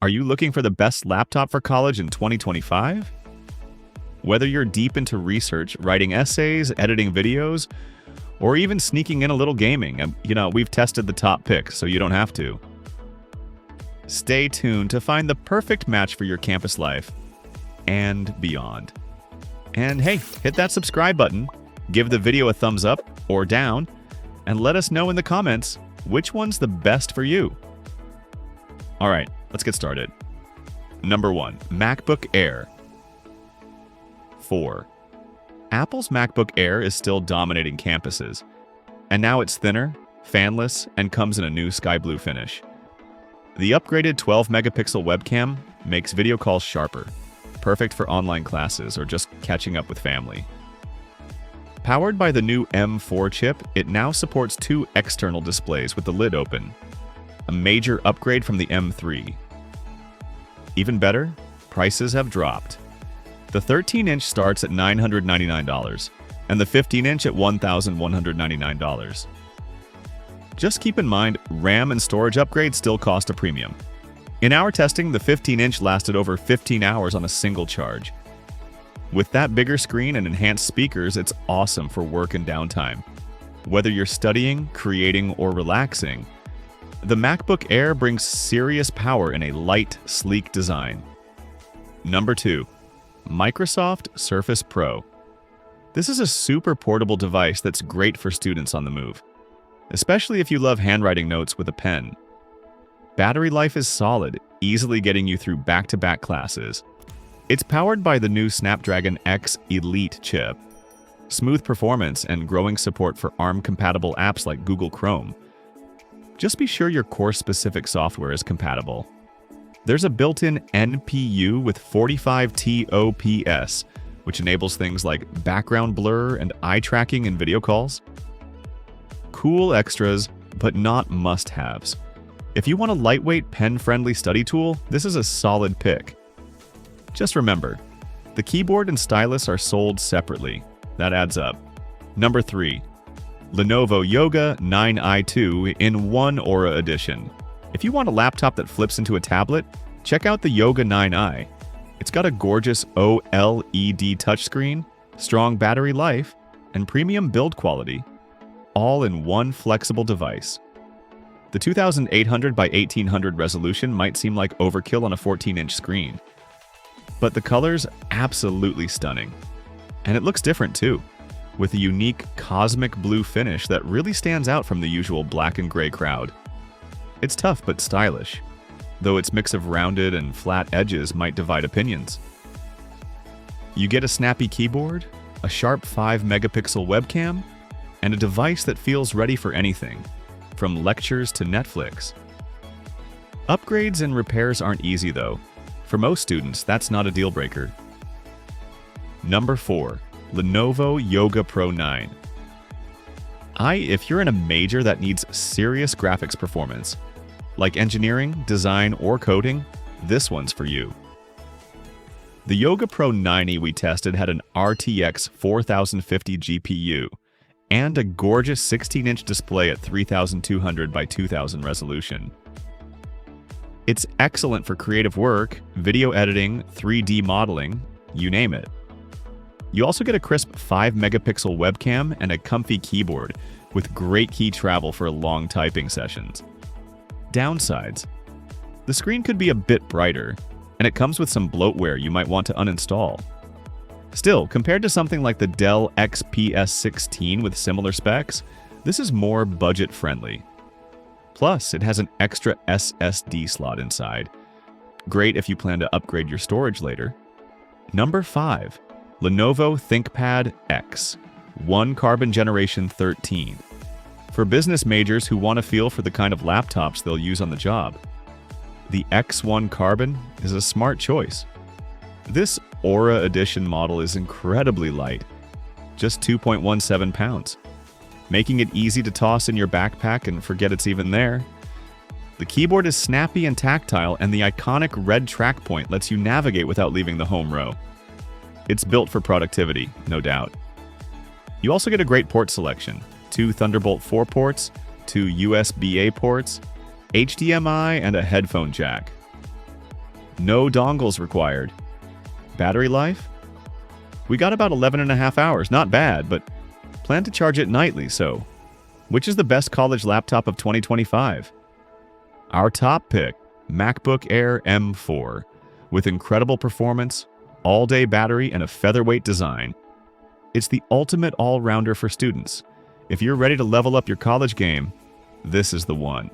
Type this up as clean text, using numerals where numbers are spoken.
Are you looking for the best laptop for college in 2025? Whether you're deep into research, writing essays, editing videos, or even sneaking in a little gaming, we've tested the top picks, so you don't have to. Stay tuned to find the perfect match for your campus life and beyond. And hey, hit that subscribe button, give the video a thumbs up or down, and let us know in the comments which one's the best for you. All right, let's get started. Number 1, MacBook Air. 4. Apple's MacBook Air is still dominating campuses, and now it's thinner, fanless, and comes in a new sky blue finish. The upgraded 12-megapixel webcam makes video calls sharper, perfect for online classes or just catching up with family. Powered by the new M4 chip, it now supports 2 external displays with the lid open, a major upgrade from the M3. Even better, prices have dropped. The 13-inch starts at $999, and the 15-inch at $1,199. Just keep in mind, RAM and storage upgrades still cost a premium. In our testing, the 15-inch lasted over 15 hours on a single charge. With that bigger screen and enhanced speakers, it's awesome for work and downtime. Whether you're studying, creating, or relaxing, the MacBook Air brings serious power in a light, sleek design. Number 2. Microsoft Surface Pro. This is a super portable device that's great for students on the move, especially if you love handwriting notes with a pen. Battery life is solid, easily getting you through back-to-back classes. It's powered by the new Snapdragon X Elite chip, smooth performance, and growing support for ARM-compatible apps like Google Chrome. Just be sure your course-specific software is compatible. There's a built-in NPU with 45 TOPS, which enables things like background blur and eye tracking in video calls. Cool extras, but not must-haves. If you want a lightweight, pen-friendly study tool, this is a solid pick. Just remember, the keyboard and stylus are sold separately. That adds up. Number 3. Lenovo Yoga 9i2 in 1 Aura Edition. If you want a laptop that flips into a tablet, check out the Yoga 9i. It's got a gorgeous OLED touchscreen, strong battery life, and premium build quality, all in one flexible device. The 2800 by 1800 resolution might seem like overkill on a 14-inch screen, but the color's absolutely stunning. And it looks different too, with a unique cosmic blue finish that really stands out from the usual black and gray crowd. It's tough but stylish, though its mix of rounded and flat edges might divide opinions. You get a snappy keyboard, a sharp 5-megapixel webcam, and a device that feels ready for anything, from lectures to Netflix. Upgrades and repairs aren't easy though. For most students, that's not a deal breaker. Number 4. Lenovo Yoga Pro 9. If you're in a major that needs serious graphics performance, like engineering, design, or coding, this one's for you. The Yoga Pro 9e we tested had an RTX 4050 GPU and a gorgeous 16-inch display at 3200 by 2000 resolution. It's excellent for creative work, video editing, 3D modeling, you name it. You also get a crisp 5-megapixel webcam and a comfy keyboard with great key travel for long typing sessions. Downsides: the screen could be a bit brighter, and it comes with some bloatware you might want to uninstall. Still, compared to something like the Dell XPS 16 with similar specs, this is more budget-friendly. Plus, it has an extra SSD slot inside. Great if you plan to upgrade your storage later. Number 5. Lenovo ThinkPad X 1 Carbon Generation 13. For business majors who want a feel for the kind of laptops they'll use on the job, the X1 Carbon is a smart choice. This Aura Edition model is incredibly light, just 2.17 pounds, making it easy to toss in your backpack and forget it's even there. The keyboard is snappy and tactile, and the iconic red track point lets you navigate without leaving the home row. It's built for productivity, no doubt. You also get a great port selection: 2 Thunderbolt 4 ports, 2 USB-A ports, HDMI, and a headphone jack. No dongles required. Battery life? We got about 11.5 hours, not bad, but plan to charge it nightly, so which is the best college laptop of 2025? Our top pick, MacBook Air M4, with incredible performance, all-day battery, and a featherweight design. It's the ultimate all-rounder for students. If you're ready to level up your college game, this is the one.